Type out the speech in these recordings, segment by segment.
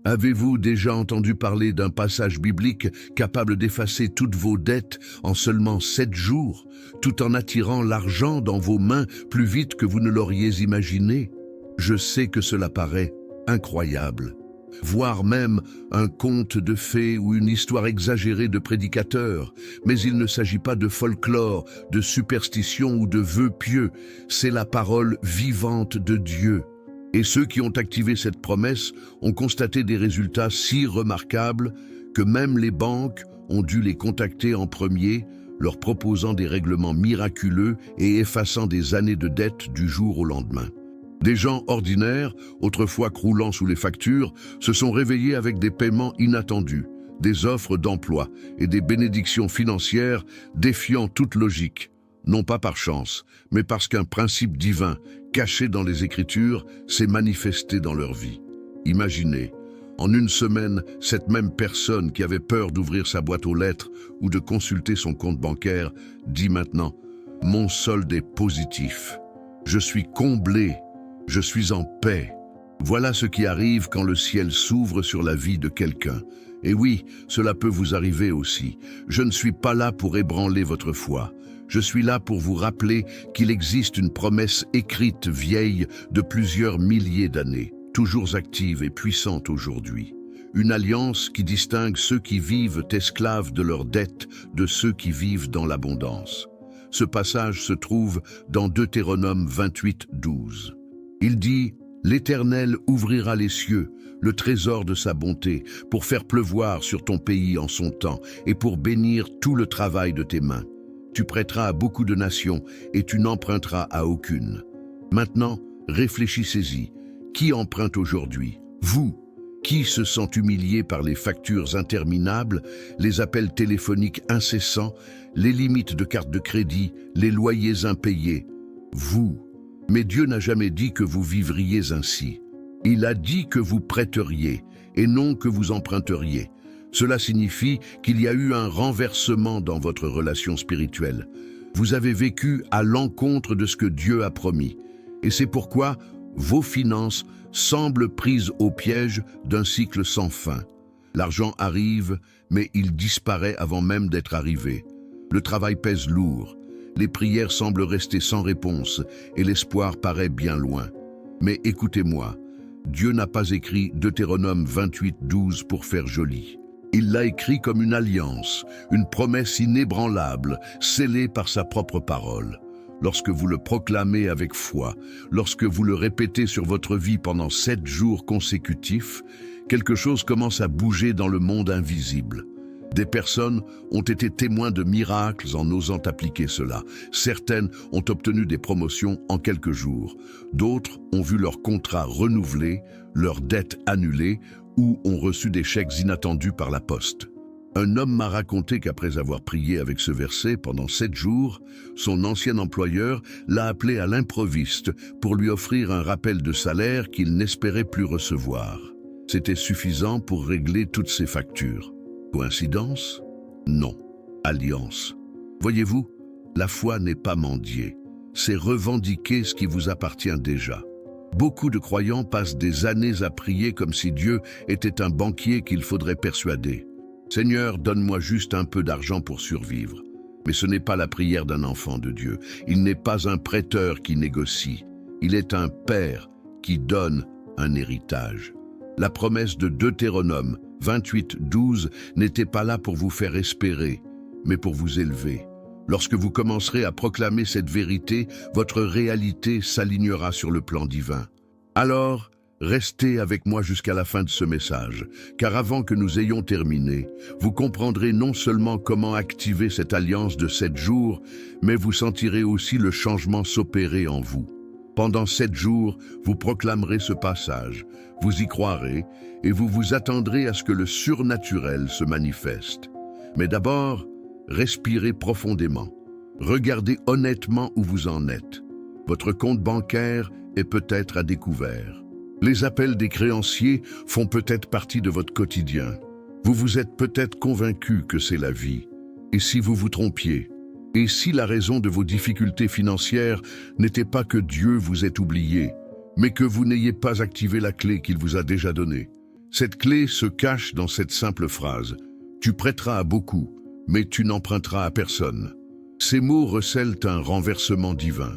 Avez-vous déjà entendu parler d'un passage biblique capable d'effacer toutes vos dettes en seulement 7 jours, tout en attirant l'argent dans vos mains plus vite que vous ne l'auriez imaginé? Je sais que cela paraît incroyable, voire même un conte de fées ou une histoire exagérée de prédicateurs, mais il ne s'agit pas de folklore, de superstition ou de vœux pieux, c'est la parole vivante de Dieu. Et ceux qui ont activé cette promesse ont constaté des résultats si remarquables que même les banques ont dû les contacter en premier, leur proposant des règlements miraculeux et effaçant des années de dettes du jour au lendemain. Des gens ordinaires, autrefois croulant sous les factures, se sont réveillés avec des paiements inattendus, des offres d'emploi et des bénédictions financières défiant toute logique. Non pas par chance, mais parce qu'un principe divin, caché dans les Écritures, s'est manifesté dans leur vie. Imaginez, en une semaine, cette même personne qui avait peur d'ouvrir sa boîte aux lettres ou de consulter son compte bancaire, dit maintenant « Mon solde est positif. Je suis comblé. Je suis en paix. » Voilà ce qui arrive quand le ciel s'ouvre sur la vie de quelqu'un. Et oui, cela peut vous arriver aussi. Je ne suis pas là pour ébranler votre foi. Je suis là pour vous rappeler qu'il existe une promesse écrite vieille de plusieurs milliers d'années, toujours active et puissante aujourd'hui. Une alliance qui distingue ceux qui vivent esclaves de leurs dettes de ceux qui vivent dans l'abondance. Ce passage se trouve dans Deutéronome 28, 12. Il dit « L'Éternel ouvrira les cieux, le trésor de sa bonté, pour faire pleuvoir sur ton pays en son temps et pour bénir tout le travail de tes mains. Tu prêteras à beaucoup de nations et tu n'emprunteras à aucune. Maintenant, réfléchissez-y. Qui emprunte aujourd'hui? Vous. Qui se sent humilié par les factures interminables, les appels téléphoniques incessants, les limites de carte de crédit, les loyers impayés? Vous. Mais Dieu n'a jamais dit que vous vivriez ainsi. Il a dit que vous prêteriez et non que vous emprunteriez. Cela signifie qu'il y a eu un renversement dans votre relation spirituelle. Vous avez vécu à l'encontre de ce que Dieu a promis. Et c'est pourquoi vos finances semblent prises au piège d'un cycle sans fin. L'argent arrive, mais il disparaît avant même d'être arrivé. Le travail pèse lourd. Les prières semblent rester sans réponse et l'espoir paraît bien loin. Mais écoutez-moi, Dieu n'a pas écrit Deutéronome 28, 12 pour faire joli. Il l'a écrit comme une alliance, une promesse inébranlable, scellée par sa propre parole. Lorsque vous le proclamez avec foi, lorsque vous le répétez sur votre vie pendant 7 jours consécutifs, quelque chose commence à bouger dans le monde invisible. Des personnes ont été témoins de miracles en osant appliquer cela. Certaines ont obtenu des promotions en quelques jours. D'autres ont vu leur contrat renouvelé, leurs dettes annulées ou ont reçu des chèques inattendus par la poste. Un homme m'a raconté qu'après avoir prié avec ce verset pendant 7 jours, son ancien employeur l'a appelé à l'improviste pour lui offrir un rappel de salaire qu'il n'espérait plus recevoir. C'était suffisant pour régler toutes ses factures. Coïncidence? Non. Alliance. Voyez-vous, la foi n'est pas mendier. C'est revendiquer ce qui vous appartient déjà. Beaucoup de croyants passent des années à prier comme si Dieu était un banquier qu'il faudrait persuader. Seigneur, donne-moi juste un peu d'argent pour survivre. Mais ce n'est pas la prière d'un enfant de Dieu. Il n'est pas un prêteur qui négocie. Il est un père qui donne un héritage. La promesse de Deutéronome 28, 12 n'était pas là pour vous faire espérer, mais pour vous élever. Lorsque vous commencerez à proclamer cette vérité, votre réalité s'alignera sur le plan divin. Alors, restez avec moi jusqu'à la fin de ce message, car avant que nous ayons terminé, vous comprendrez non seulement comment activer cette alliance de 7 jours, mais vous sentirez aussi le changement s'opérer en vous. Pendant 7 jours, vous proclamerez ce passage, vous y croirez et vous vous attendrez à ce que le surnaturel se manifeste. Mais d'abord, respirez profondément. Regardez honnêtement où vous en êtes. Votre compte bancaire est peut-être à découvert. Les appels des créanciers font peut-être partie de votre quotidien. Vous vous êtes peut-être convaincu que c'est la vie. Et si vous vous trompiez? Et si la raison de vos difficultés financières n'était pas que Dieu vous ait oublié, mais que vous n'ayez pas activé la clé qu'il vous a déjà donnée? Cette clé se cache dans cette simple phrase. Tu prêteras à beaucoup, mais tu n'emprunteras à personne. Ces mots recèlent un renversement divin.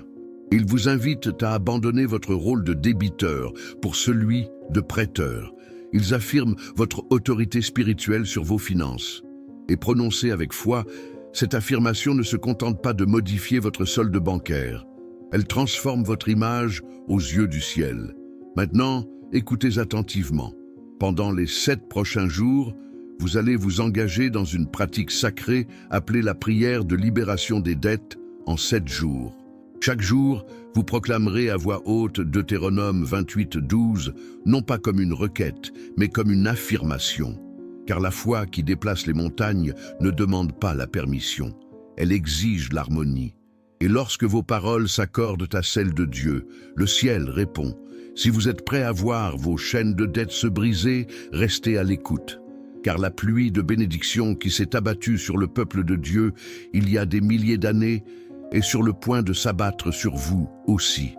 Ils vous invitent à abandonner votre rôle de débiteur pour celui de prêteur. Ils affirment votre autorité spirituelle sur vos finances. Et prononcée avec foi, cette affirmation ne se contente pas de modifier votre solde bancaire. Elle transforme votre image aux yeux du ciel. Maintenant, écoutez attentivement. Pendant les 7 prochains jours, vous allez vous engager dans une pratique sacrée appelée la prière de libération des dettes en 7 jours. Chaque jour, vous proclamerez à voix haute Deutéronome 28:12, non pas comme une requête, mais comme une affirmation. Car la foi qui déplace les montagnes ne demande pas la permission, elle exige l'harmonie. Et lorsque vos paroles s'accordent à celles de Dieu, le ciel répond. Si vous êtes prêts à voir vos chaînes de dettes se briser, restez à l'écoute. Car la pluie de bénédiction qui s'est abattue sur le peuple de Dieu il y a des milliers d'années est sur le point de s'abattre sur vous aussi.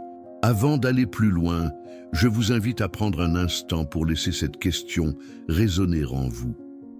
Avant d'aller plus loin, je vous invite à prendre un instant pour laisser cette question résonner en vous.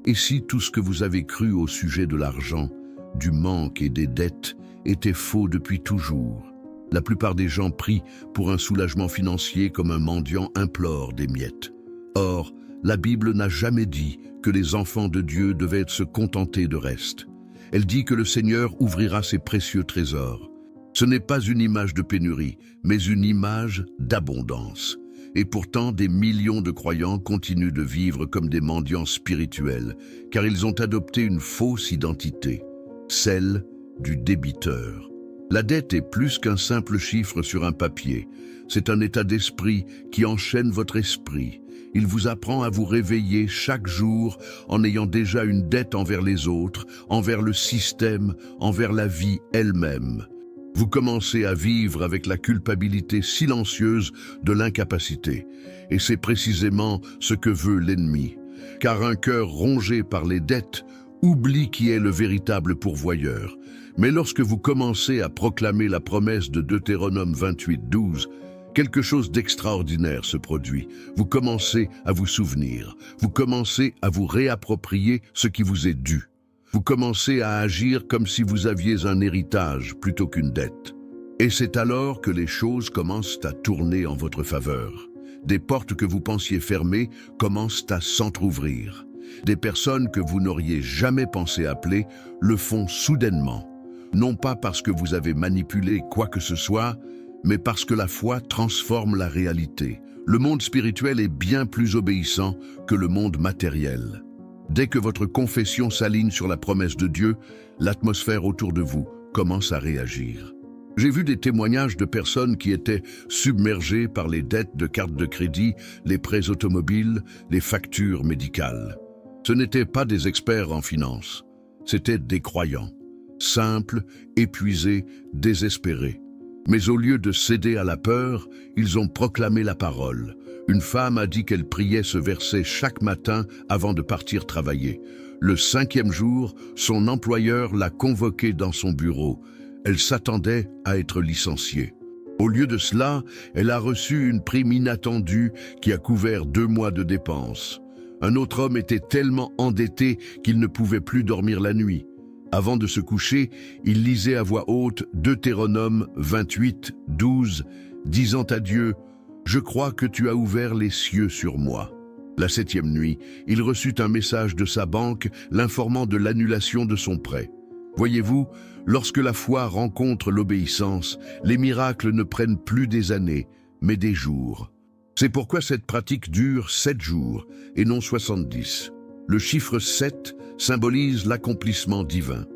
Et si tout ce que vous avez cru au sujet de l'argent, du manque et des dettes était faux depuis toujours? La plupart des gens prient pour un soulagement financier comme un mendiant implore des miettes. Or, la Bible n'a jamais dit que les enfants de Dieu devaient se contenter de reste. Elle dit que le Seigneur ouvrira ses précieux trésors. Ce n'est pas une image de pénurie, mais une image d'abondance. Et pourtant, des millions de croyants continuent de vivre comme des mendiants spirituels, car ils ont adopté une fausse identité, celle du débiteur. La dette est plus qu'un simple chiffre sur un papier. C'est un état d'esprit qui enchaîne votre esprit. Il vous apprend à vous réveiller chaque jour en ayant déjà une dette envers les autres, envers le système, envers la vie elle-même. Vous commencez à vivre avec la culpabilité silencieuse de l'incapacité. Et c'est précisément ce que veut l'ennemi. Car un cœur rongé par les dettes oublie qui est le véritable pourvoyeur. Mais lorsque vous commencez à proclamer la promesse de Deutéronome 28:12, quelque chose d'extraordinaire se produit. Vous commencez à vous souvenir. Vous commencez à vous réapproprier ce qui vous est dû. Vous commencez à agir comme si vous aviez un héritage plutôt qu'une dette. Et c'est alors que les choses commencent à tourner en votre faveur. Des portes que vous pensiez fermées commencent à s'entr'ouvrir. Des personnes que vous n'auriez jamais pensé appeler le font soudainement. Non pas parce que vous avez manipulé quoi que ce soit, mais parce que la foi transforme la réalité. Le monde spirituel est bien plus obéissant que le monde matériel. Dès que votre confession s'aligne sur la promesse de Dieu, l'atmosphère autour de vous commence à réagir. J'ai vu des témoignages de personnes qui étaient submergées par les dettes de cartes de crédit, les prêts automobiles, les factures médicales. Ce n'étaient pas des experts en finance, c'étaient des croyants, simples, épuisés, désespérés. Mais au lieu de céder à la peur, ils ont proclamé la parole. Une femme a dit qu'elle priait ce verset chaque matin avant de partir travailler. Le 5e jour, son employeur l'a convoquée dans son bureau. Elle s'attendait à être licenciée. Au lieu de cela, elle a reçu une prime inattendue qui a couvert 2 mois de dépenses. Un autre homme était tellement endetté qu'il ne pouvait plus dormir la nuit. Avant de se coucher, il lisait à voix haute Deutéronome 28:12, disant à Dieu « Je crois que tu as ouvert les cieux sur moi ». La 7e nuit, il reçut un message de sa banque l'informant de l'annulation de son prêt. Voyez-vous, lorsque la foi rencontre l'obéissance, les miracles ne prennent plus des années, mais des jours. C'est pourquoi cette pratique dure 7 jours et non 70. Le chiffre 7 symbolise l'accomplissement divin.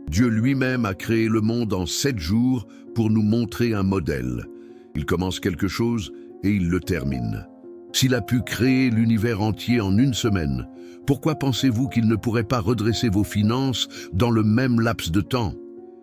Dieu lui-même a créé le monde en 7 jours pour nous montrer un modèle. Il commence quelque chose et il le termine. S'il a pu créer l'univers entier en 1 semaine, pourquoi pensez-vous qu'il ne pourrait pas redresser vos finances dans le même laps de temps?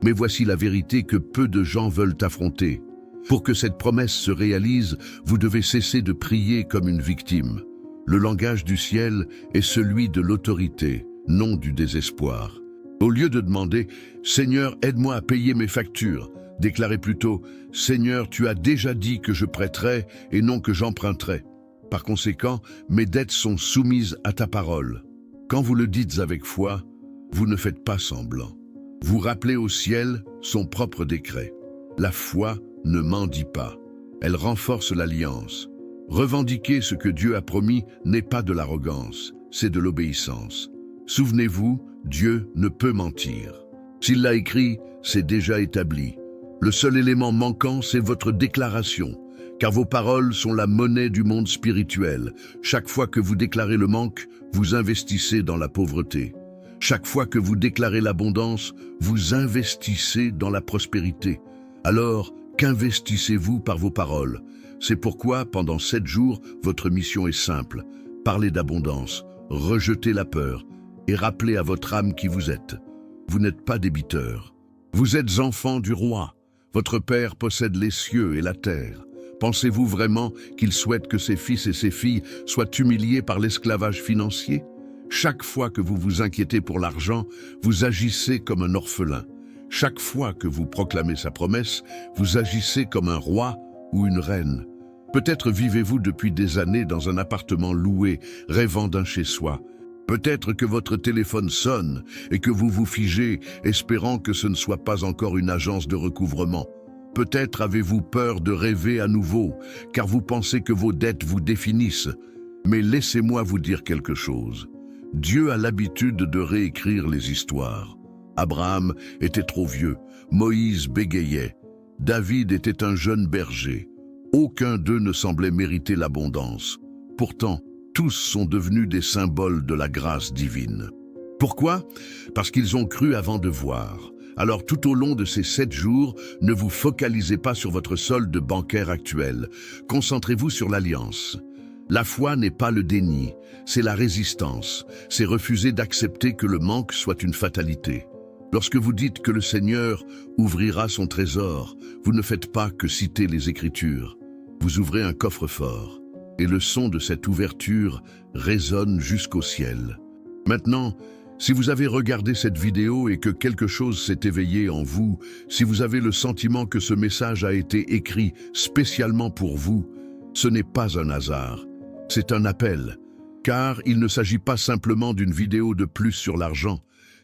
Mais voici la vérité que peu de gens veulent affronter. Pour que cette promesse se réalise, vous devez cesser de prier comme une victime. Le langage du ciel est celui de l'autorité, non du désespoir. Au lieu de demander « Seigneur, aide-moi à payer mes factures », déclarez plutôt « Seigneur, tu as déjà dit que je prêterais et non que j'emprunterais ». Par conséquent, mes dettes sont soumises à ta parole. Quand vous le dites avec foi, vous ne faites pas semblant. Vous rappelez au ciel son propre décret. La foi ne mendie pas. Elle renforce l'alliance. Revendiquer ce que Dieu a promis n'est pas de l'arrogance, c'est de l'obéissance. Souvenez-vous, Dieu ne peut mentir. S'il l'a écrit, c'est déjà établi. Le seul élément manquant, c'est votre déclaration, car vos paroles sont la monnaie du monde spirituel. Chaque fois que vous déclarez le manque, vous investissez dans la pauvreté. Chaque fois que vous déclarez l'abondance, vous investissez dans la prospérité. Alors, qu'investissez-vous par vos paroles? C'est pourquoi, pendant 7 jours, votre mission est simple. Parlez d'abondance, rejetez la peur et rappelez à votre âme qui vous êtes. Vous n'êtes pas débiteur. Vous êtes enfant du roi. Votre Père possède les cieux et la terre. Pensez-vous vraiment qu'il souhaite que ses fils et ses filles soient humiliés par l'esclavage financier? Chaque fois que vous vous inquiétez pour l'argent, vous agissez comme un orphelin. Chaque fois que vous proclamez sa promesse, vous agissez comme un roi ou une reine. Peut-être vivez-vous depuis des années dans un appartement loué, rêvant d'un chez-soi. Peut-être que votre téléphone sonne et que vous vous figez, espérant que ce ne soit pas encore une agence de recouvrement. Peut-être avez-vous peur de rêver à nouveau, car vous pensez que vos dettes vous définissent. Mais laissez-moi vous dire quelque chose. Dieu a l'habitude de réécrire les histoires. Abraham était trop vieux, Moïse bégayait, David était un jeune berger. Aucun d'eux ne semblait mériter l'abondance. Pourtant, tous sont devenus des symboles de la grâce divine. Pourquoi? Parce qu'ils ont cru avant de voir. Alors tout au long de ces 7 jours, ne vous focalisez pas sur votre solde bancaire actuel. Concentrez-vous sur l'alliance. La foi n'est pas le déni, c'est la résistance. C'est refuser d'accepter que le manque soit une fatalité. Lorsque vous dites que le Seigneur ouvrira son trésor, vous ne faites pas que citer les Écritures. Vous ouvrez un coffre-fort, et le son de cette ouverture résonne jusqu'au ciel. Maintenant, si vous avez regardé cette vidéo et que quelque chose s'est éveillé en vous, si vous avez le sentiment que ce message a été écrit spécialement pour vous, ce n'est pas un hasard, c'est un appel. Car il ne s'agit pas simplement d'une vidéo de plus sur l'argent,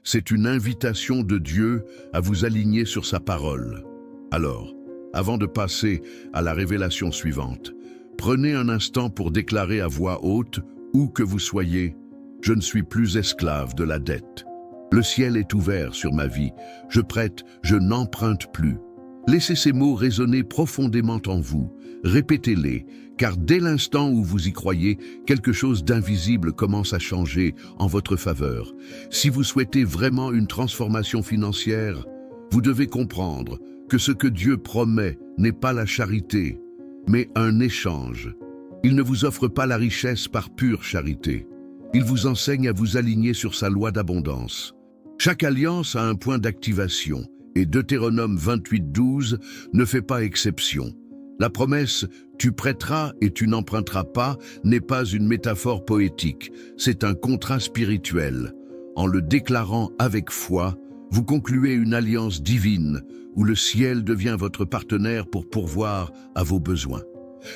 c'est une invitation de Dieu à vous aligner sur sa parole. Alors, avant de passer à la révélation suivante, prenez un instant pour déclarer à voix haute, où que vous soyez, je ne suis plus esclave de la dette. Le ciel est ouvert sur ma vie, je prête, je n'emprunte plus. Laissez ces mots résonner profondément en vous, répétez-les, car dès l'instant où vous y croyez, quelque chose d'invisible commence à changer en votre faveur. Si vous souhaitez vraiment une transformation financière, vous devez comprendre que ce que Dieu promet n'est pas la charité, mais un échange. Il ne vous offre pas la richesse par pure charité. Il vous enseigne à vous aligner sur sa loi d'abondance. Chaque alliance a un point d'activation, et Deutéronome 28:12 ne fait pas exception. La promesse « tu prêteras et tu n'emprunteras pas » n'est pas une métaphore poétique, c'est un contrat spirituel. En le déclarant avec foi, vous concluez une alliance divine où le ciel devient votre partenaire pour pourvoir à vos besoins.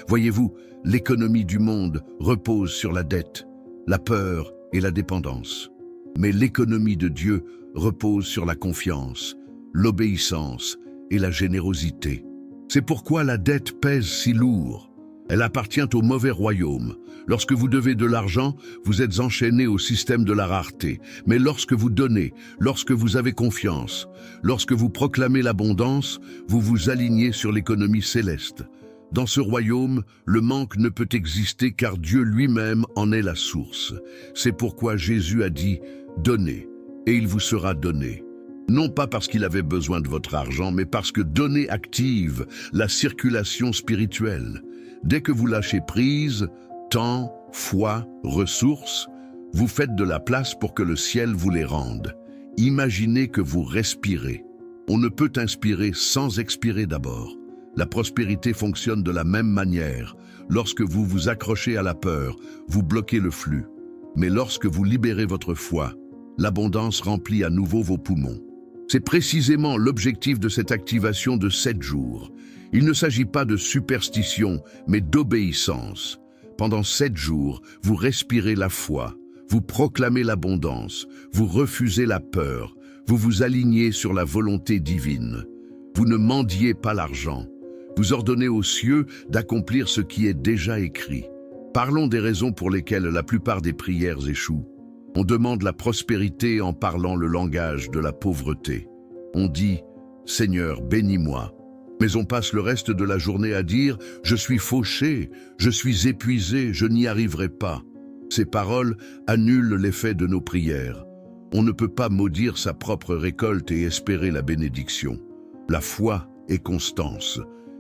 Voyez-vous, l'économie du monde repose sur la dette, la peur et la dépendance. Mais l'économie de Dieu repose sur la confiance, l'obéissance et la générosité. C'est pourquoi la dette pèse si lourd. Elle appartient au mauvais royaume. Lorsque vous devez de l'argent, vous êtes enchaîné au système de la rareté. Mais lorsque vous donnez, lorsque vous avez confiance, lorsque vous proclamez l'abondance, vous vous alignez sur l'économie céleste. Dans ce royaume, le manque ne peut exister car Dieu lui-même en est la source. C'est pourquoi Jésus a dit « Donnez, et il vous sera donné ». Non pas parce qu'il avait besoin de votre argent, mais parce que donner active la circulation spirituelle. Dès que vous lâchez prise, temps, foi, ressources, vous faites de la place pour que le ciel vous les rende. Imaginez que vous respirez. On ne peut inspirer sans expirer d'abord. La prospérité fonctionne de la même manière. Lorsque vous vous accrochez à la peur, vous bloquez le flux. Mais lorsque vous libérez votre foi, l'abondance remplit à nouveau vos poumons. C'est précisément l'objectif de cette activation de 7 jours. Il ne s'agit pas de superstition, mais d'obéissance. Pendant 7 jours, vous respirez la foi, vous proclamez l'abondance, vous refusez la peur, vous vous alignez sur la volonté divine. Vous ne mendiez pas l'argent. Vous ordonnez aux cieux d'accomplir ce qui est déjà écrit. Parlons des raisons pour lesquelles la plupart des prières échouent. On demande la prospérité en parlant le langage de la pauvreté. On dit « Seigneur, bénis-moi ». Mais on passe le reste de la journée à dire « Je suis fauché, je suis épuisé, je n'y arriverai pas ». Ces paroles annulent l'effet de nos prières. On ne peut pas maudire sa propre récolte et espérer la bénédiction. La foi est constance.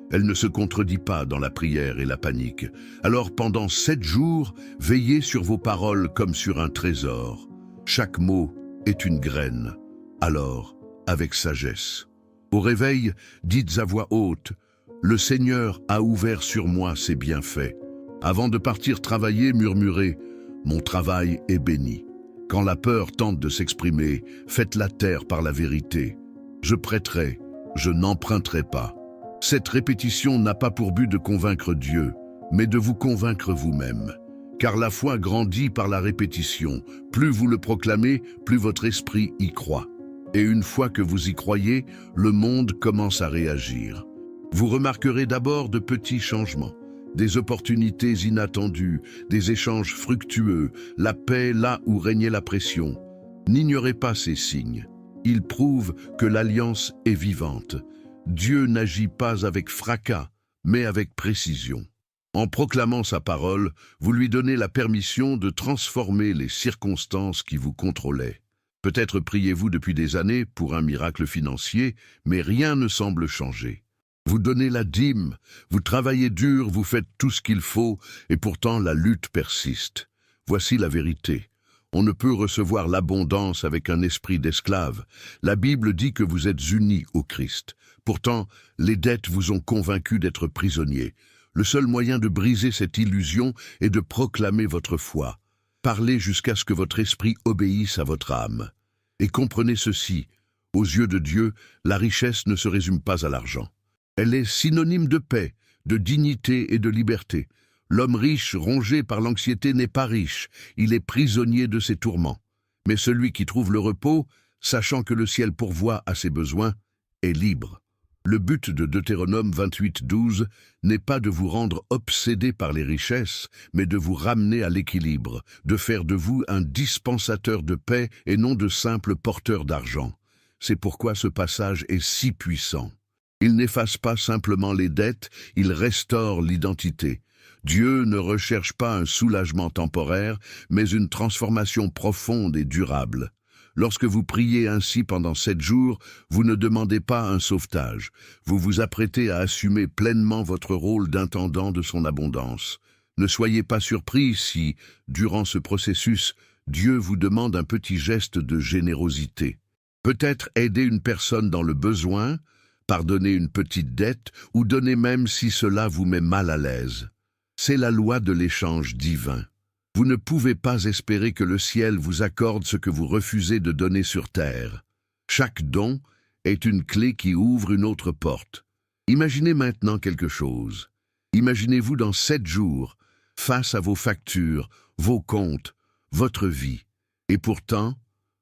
Elle ne se contredit pas dans la prière et la panique. Alors pendant 7 jours, veillez sur vos paroles comme sur un trésor. Chaque mot est une graine. Alors, avec sagesse. Au réveil, dites à voix haute, « Le Seigneur a ouvert sur moi ses bienfaits. » Avant de partir travailler, murmurez, « Mon travail est béni. » Quand la peur tente de s'exprimer, faites-la taire par la vérité. « Je prêterai, je n'emprunterai pas. » Cette répétition n'a pas pour but de convaincre Dieu, mais de vous convaincre vous-même. Car la foi grandit par la répétition. Plus vous le proclamez, plus votre esprit y croit. Et une fois que vous y croyez, le monde commence à réagir. Vous remarquerez d'abord de petits changements, des opportunités inattendues, des échanges fructueux, la paix là où régnait la pression. N'ignorez pas ces signes. Ils prouvent que l'alliance est vivante. Dieu n'agit pas avec fracas, mais avec précision. En proclamant sa parole, vous lui donnez la permission de transformer les circonstances qui vous contrôlaient. Peut-être priez-vous depuis des années pour un miracle financier, mais rien ne semble changer. Vous donnez la dîme, vous travaillez dur, vous faites tout ce qu'il faut, et pourtant la lutte persiste. Voici la vérité. On ne peut recevoir l'abondance avec un esprit d'esclave. La Bible dit que vous êtes unis au Christ. Pourtant, les dettes vous ont convaincu d'être prisonniers. Le seul moyen de briser cette illusion est de proclamer votre foi. Parlez jusqu'à ce que votre esprit obéisse à votre âme. Et comprenez ceci, aux yeux de Dieu, la richesse ne se résume pas à l'argent. Elle est synonyme de paix, de dignité et de liberté. L'homme riche, rongé par l'anxiété, n'est pas riche, il est prisonnier de ses tourments. Mais celui qui trouve le repos, sachant que le ciel pourvoit à ses besoins, est libre. Le but de Deutéronome 28:12 n'est pas de vous rendre obsédé par les richesses, mais de vous ramener à l'équilibre, de faire de vous un dispensateur de paix et non de simple porteur d'argent. C'est pourquoi ce passage est si puissant. Il n'efface pas simplement les dettes, il restaure l'identité. Dieu ne recherche pas un soulagement temporaire, mais une transformation profonde et durable. Lorsque vous priez ainsi pendant 7 jours, vous ne demandez pas un sauvetage. Vous vous apprêtez à assumer pleinement votre rôle d'intendant de son abondance. Ne soyez pas surpris si, durant ce processus, Dieu vous demande un petit geste de générosité. Peut-être aider une personne dans le besoin, pardonner une petite dette ou donner même si cela vous met mal à l'aise. C'est la loi de l'échange divin. Vous ne pouvez pas espérer que le ciel vous accorde ce que vous refusez de donner sur terre. Chaque don est une clé qui ouvre une autre porte. Imaginez maintenant quelque chose. Imaginez-vous dans 7 jours, face à vos factures, vos comptes, votre vie. Et pourtant,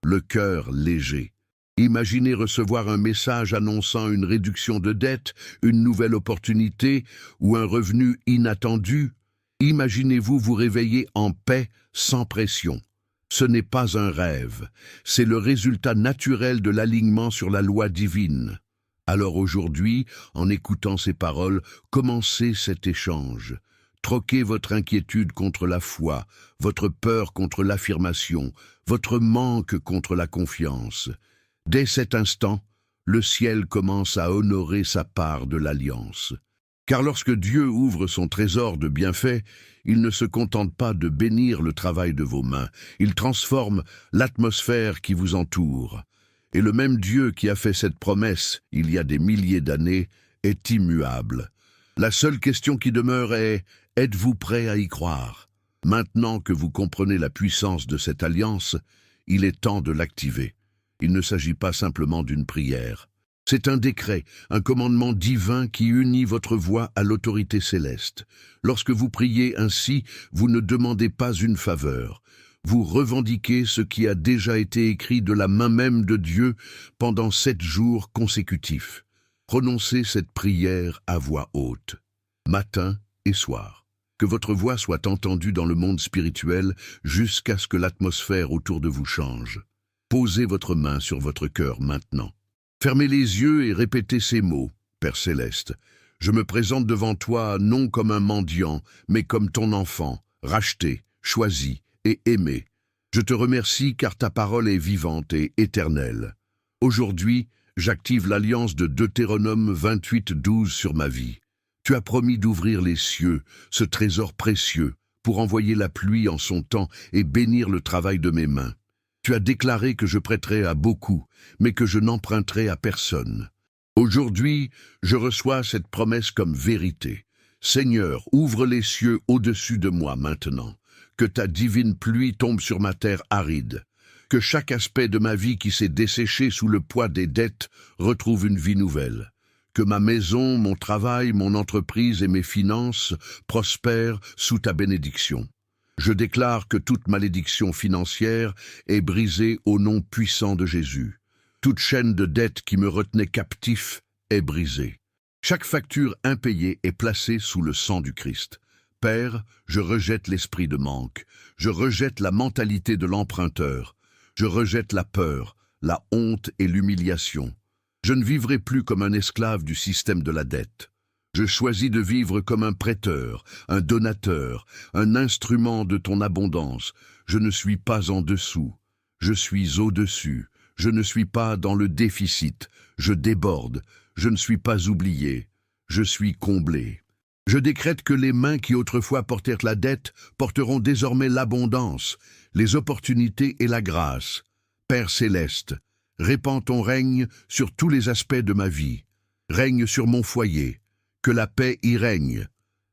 le cœur léger. Imaginez recevoir un message annonçant une réduction de dette, une nouvelle opportunité ou un revenu inattendu. Imaginez-vous vous réveiller en paix, sans pression. Ce n'est pas un rêve, c'est le résultat naturel de l'alignement sur la loi divine. Alors aujourd'hui, en écoutant ces paroles, commencez cet échange. Troquez votre inquiétude contre la foi, votre peur contre l'affirmation, votre manque contre la confiance. Dès cet instant, le ciel commence à honorer sa part de l'alliance. Car lorsque Dieu ouvre son trésor de bienfaits, il ne se contente pas de bénir le travail de vos mains, il transforme l'atmosphère qui vous entoure. Et le même Dieu qui a fait cette promesse il y a des milliers d'années est immuable. La seule question qui demeure est « Êtes-vous prêt à y croire ?» Maintenant que vous comprenez la puissance de cette alliance, il est temps de l'activer. Il ne s'agit pas simplement d'une prière. C'est un décret, un commandement divin qui unit votre voix à l'autorité céleste. Lorsque vous priez ainsi, vous ne demandez pas une faveur. Vous revendiquez ce qui a déjà été écrit de la main même de Dieu pendant 7 jours consécutifs. Prononcez cette prière à voix haute, matin et soir. Que votre voix soit entendue dans le monde spirituel jusqu'à ce que l'atmosphère autour de vous change. Posez votre main sur votre cœur maintenant. Fermez les yeux et répétez ces mots, Père Céleste. Je me présente devant toi non comme un mendiant, mais comme ton enfant, racheté, choisi et aimé. Je te remercie car ta parole est vivante et éternelle. Aujourd'hui, j'active l'alliance de Deutéronome 28:12 sur ma vie. Tu as promis d'ouvrir les cieux, ce trésor précieux, pour envoyer la pluie en son temps et bénir le travail de mes mains. Tu as déclaré que je prêterai à beaucoup, mais que je n'emprunterai à personne. Aujourd'hui, je reçois cette promesse comme vérité. Seigneur, ouvre les cieux au-dessus de moi maintenant. Que ta divine pluie tombe sur ma terre aride. Que chaque aspect de ma vie qui s'est desséché sous le poids des dettes retrouve une vie nouvelle. Que ma maison, mon travail, mon entreprise et mes finances prospèrent sous ta bénédiction. Je déclare que toute malédiction financière est brisée au nom puissant de Jésus. Toute chaîne de dette qui me retenait captif est brisée. Chaque facture impayée est placée sous le sang du Christ. Père, je rejette l'esprit de manque. Je rejette la mentalité de l'emprunteur. Je rejette la peur, la honte et l'humiliation. Je ne vivrai plus comme un esclave du système de la dette. Je choisis de vivre comme un prêteur, un donateur, un instrument de ton abondance. Je ne suis pas en dessous, je suis au-dessus. Je ne suis pas dans le déficit, je déborde. Je ne suis pas oublié, je suis comblé. Je décrète que les mains qui autrefois portèrent la dette porteront désormais l'abondance, les opportunités et la grâce. Père céleste, répands ton règne sur tous les aspects de ma vie. Règne sur mon foyer. Que la paix y règne.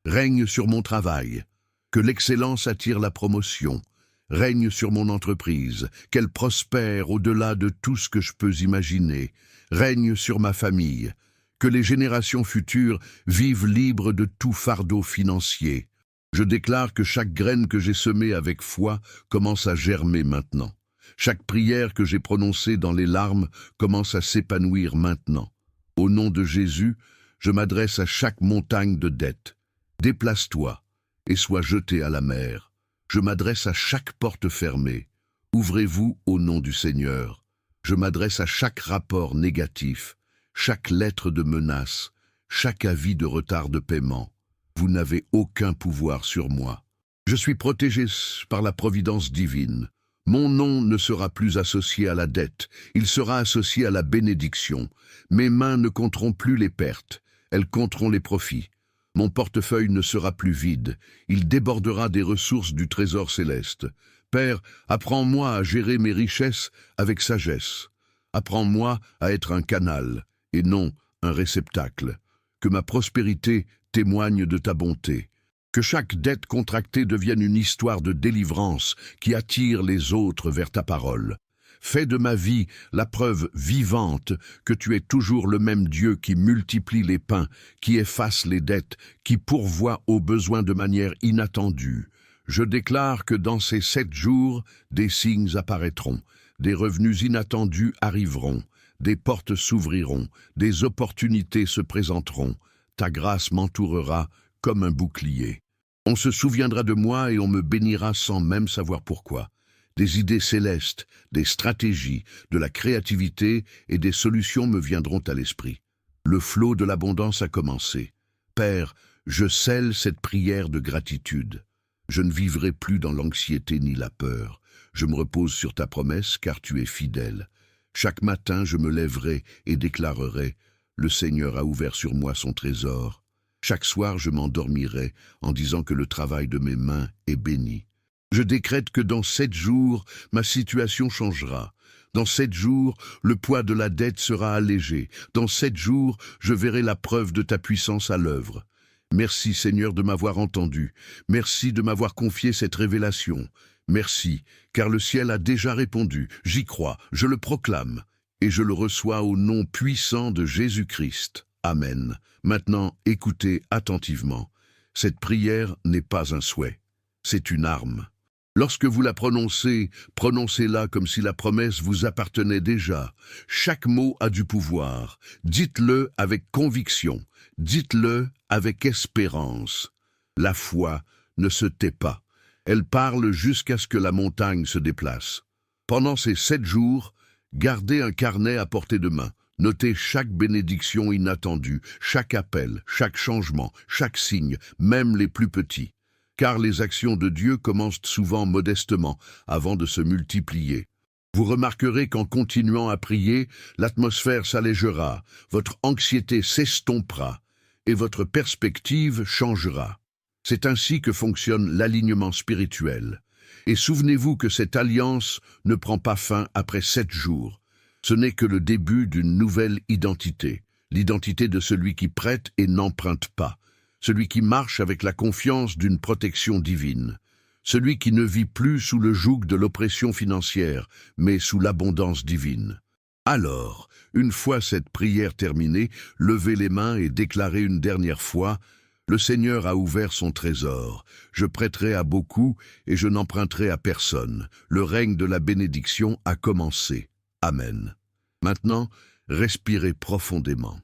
Règne sur mon travail. Que l'excellence attire la promotion. Règne sur mon entreprise. Qu'elle prospère au-delà de tout ce que je peux imaginer. Règne sur ma famille. Que les générations futures vivent libres de tout fardeau financier. Je déclare que chaque graine que j'ai semée avec foi commence à germer maintenant. Chaque prière que j'ai prononcée dans les larmes commence à s'épanouir maintenant. Au nom de Jésus, je m'adresse à chaque montagne de dette. Déplace-toi et sois jeté à la mer. Je m'adresse à chaque porte fermée. Ouvrez-vous au nom du Seigneur. Je m'adresse à chaque rapport négatif, chaque lettre de menace, chaque avis de retard de paiement. Vous n'avez aucun pouvoir sur moi. Je suis protégé par la providence divine. Mon nom ne sera plus associé à la dette, il sera associé à la bénédiction. Mes mains ne compteront plus les pertes, elles compteront les profits. Mon portefeuille ne sera plus vide, il débordera des ressources du trésor céleste. Père, apprends-moi à gérer mes richesses avec sagesse. Apprends-moi à être un canal, et non un réceptacle. Que ma prospérité témoigne de ta bonté. Que chaque dette contractée devienne une histoire de délivrance qui attire les autres vers ta parole. Fais de ma vie la preuve vivante que tu es toujours le même Dieu qui multiplie les pains, qui efface les dettes, qui pourvoit aux besoins de manière inattendue. Je déclare que dans ces 7 jours, des signes apparaîtront, des revenus inattendus arriveront, des portes s'ouvriront, des opportunités se présenteront. Ta grâce m'entourera comme un bouclier. On se souviendra de moi et on me bénira sans même savoir pourquoi. Des idées célestes, des stratégies, de la créativité et des solutions me viendront à l'esprit. Le flot de l'abondance a commencé. Père, je scelle cette prière de gratitude. Je ne vivrai plus dans l'anxiété ni la peur. Je me repose sur ta promesse car tu es fidèle. Chaque matin, je me lèverai et déclarerai « Le Seigneur a ouvert sur moi son trésor ». Chaque soir, je m'endormirai en disant que le travail de mes mains est béni. Je décrète que dans 7 jours, ma situation changera. Dans 7 jours, le poids de la dette sera allégé. Dans 7 jours, je verrai la preuve de ta puissance à l'œuvre. Merci Seigneur de m'avoir entendu. Merci de m'avoir confié cette révélation. Merci, car le ciel a déjà répondu. J'y crois, je le proclame. et je le reçois au nom puissant de Jésus-Christ. Amen. Maintenant, écoutez attentivement. Cette prière n'est pas un souhait, c'est une arme. Lorsque vous la prononcez, prononcez-la comme si la promesse vous appartenait déjà. Chaque mot a du pouvoir. Dites-le avec conviction. Dites-le avec espérance. La foi ne se tait pas. Elle parle jusqu'à ce que la montagne se déplace. Pendant ces 7 jours, gardez un carnet à portée de main. Notez chaque bénédiction inattendue, chaque appel, chaque changement, chaque signe, même les plus petits. Car les actions de Dieu commencent souvent modestement, avant de se multiplier. Vous remarquerez qu'en continuant à prier, l'atmosphère s'allégera, votre anxiété s'estompera, et votre perspective changera. C'est ainsi que fonctionne l'alignement spirituel. Et souvenez-vous que cette alliance ne prend pas fin après 7 jours. Ce n'est que le début d'une nouvelle identité, l'identité de celui qui prête et n'emprunte pas, celui qui marche avec la confiance d'une protection divine, celui qui ne vit plus sous le joug de l'oppression financière, mais sous l'abondance divine. Alors, une fois cette prière terminée, levez les mains et déclarez une dernière fois: « Le Seigneur a ouvert son trésor, je prêterai à beaucoup et je n'emprunterai à personne. Le règne de la bénédiction a commencé. Amen. » Maintenant, respirez profondément.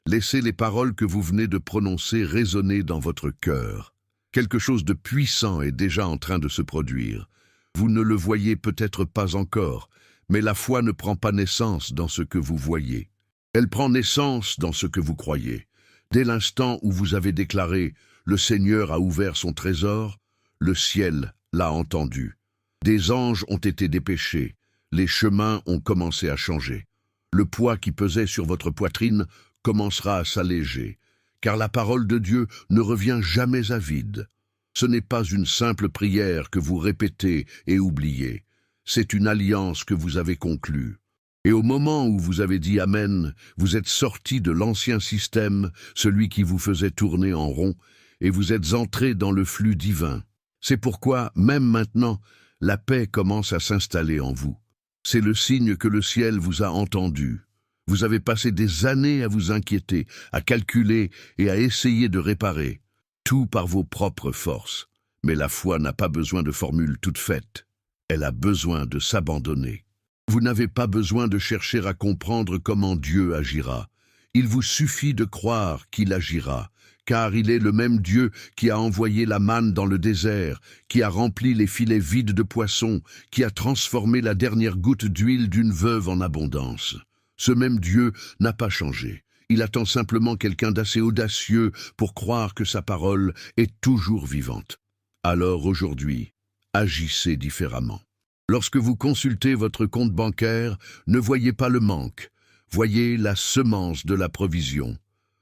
Laissez les paroles que vous venez de prononcer résonner dans votre cœur. Quelque chose de puissant est déjà en train de se produire. Vous ne le voyez peut-être pas encore, mais la foi ne prend pas naissance dans ce que vous voyez. Elle prend naissance dans ce que vous croyez. Dès l'instant où vous avez déclaré « Le Seigneur a ouvert son trésor », le ciel l'a entendu. Des anges ont été dépêchés, les chemins ont commencé à changer. Le poids qui pesait sur votre poitrine commencera à s'alléger, car la parole de Dieu ne revient jamais à vide. Ce n'est pas une simple prière que vous répétez et oubliez, c'est une alliance que vous avez conclue. Et au moment où vous avez dit Amen, vous êtes sorti de l'ancien système, celui qui vous faisait tourner en rond, et vous êtes entré dans le flux divin. C'est pourquoi, même maintenant, la paix commence à s'installer en vous. C'est le signe que le ciel vous a entendu. Vous avez passé des années à vous inquiéter, à calculer et à essayer de réparer, tout par vos propres forces. Mais la foi n'a pas besoin de formules toutes faites. Elle a besoin de s'abandonner. Vous n'avez pas besoin de chercher à comprendre comment Dieu agira. Il vous suffit de croire qu'il agira, car il est le même Dieu qui a envoyé la manne dans le désert, qui a rempli les filets vides de poissons, qui a transformé la dernière goutte d'huile d'une veuve en abondance. Ce même Dieu n'a pas changé. Il attend simplement quelqu'un d'assez audacieux pour croire que sa parole est toujours vivante. Alors aujourd'hui, agissez différemment. Lorsque vous consultez votre compte bancaire, ne voyez pas le manque, voyez la semence de la provision.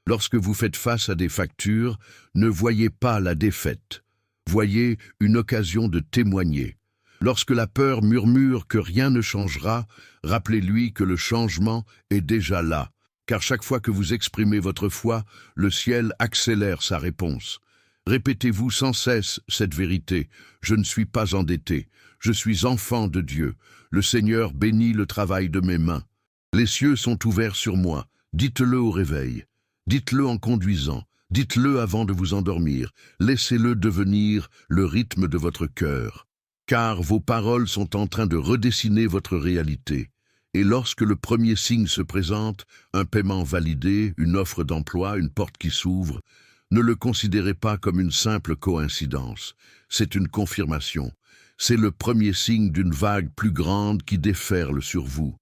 Lorsque vous faites face à des factures, ne voyez pas la défaite, voyez une occasion de témoigner. Lorsque la peur murmure que rien ne changera, rappelez-lui que le changement est déjà là, car chaque fois que vous exprimez votre foi, le ciel accélère sa réponse. Répétez-vous sans cesse cette vérité: je ne suis pas endetté, je suis enfant de Dieu, le Seigneur bénit le travail de mes mains. Les cieux sont ouverts sur moi, dites-le au réveil, dites-le en conduisant, dites-le avant de vous endormir, laissez-le devenir le rythme de votre cœur. Car vos paroles sont en train de redessiner votre réalité. Et lorsque le premier signe se présente, un paiement validé, une offre d'emploi, une porte qui s'ouvre, ne le considérez pas comme une simple coïncidence. C'est une confirmation. C'est le premier signe d'une vague plus grande qui déferle sur vous.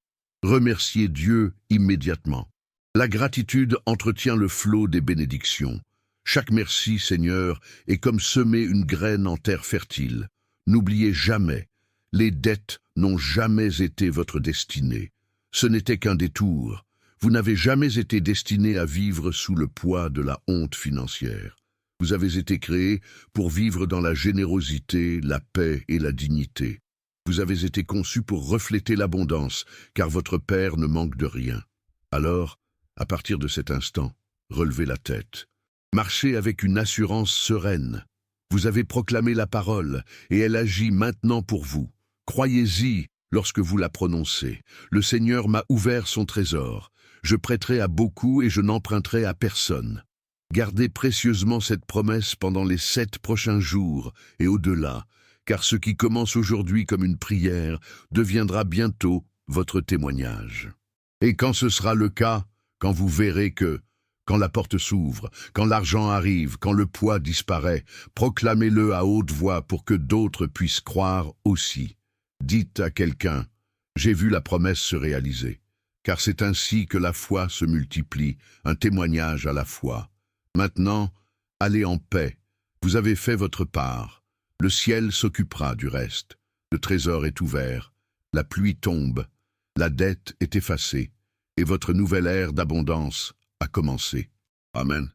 Remerciez Dieu immédiatement. La gratitude entretient le flot des bénédictions. Chaque merci, Seigneur, est comme semer une graine en terre fertile. N'oubliez jamais, les dettes n'ont jamais été votre destinée. Ce n'était qu'un détour. Vous n'avez jamais été destiné à vivre sous le poids de la honte financière. Vous avez été créé pour vivre dans la générosité, la paix et la dignité. Vous avez été conçu pour refléter l'abondance, car votre Père ne manque de rien. Alors, à partir de cet instant, relevez la tête. Marchez avec une assurance sereine. Vous avez proclamé la parole, et elle agit maintenant pour vous. Croyez-y lorsque vous la prononcez. Le Seigneur m'a ouvert son trésor. Je prêterai à beaucoup et je n'emprunterai à personne. Gardez précieusement cette promesse pendant les 7 prochains jours et au-delà, car ce qui commence aujourd'hui comme une prière deviendra bientôt votre témoignage. Et quand ce sera le cas, quand vous verrez que, quand la porte s'ouvre, quand l'argent arrive, quand le poids disparaît, proclamez-le à haute voix pour que d'autres puissent croire aussi. Dites à quelqu'un, « J'ai vu la promesse se réaliser », car c'est ainsi que la foi se multiplie, un témoignage à la fois. Maintenant, allez en paix, vous avez fait votre part. Le ciel s'occupera du reste. Le trésor est ouvert, la pluie tombe, la dette est effacée, et votre nouvelle ère d'abondance a commencé. Amen.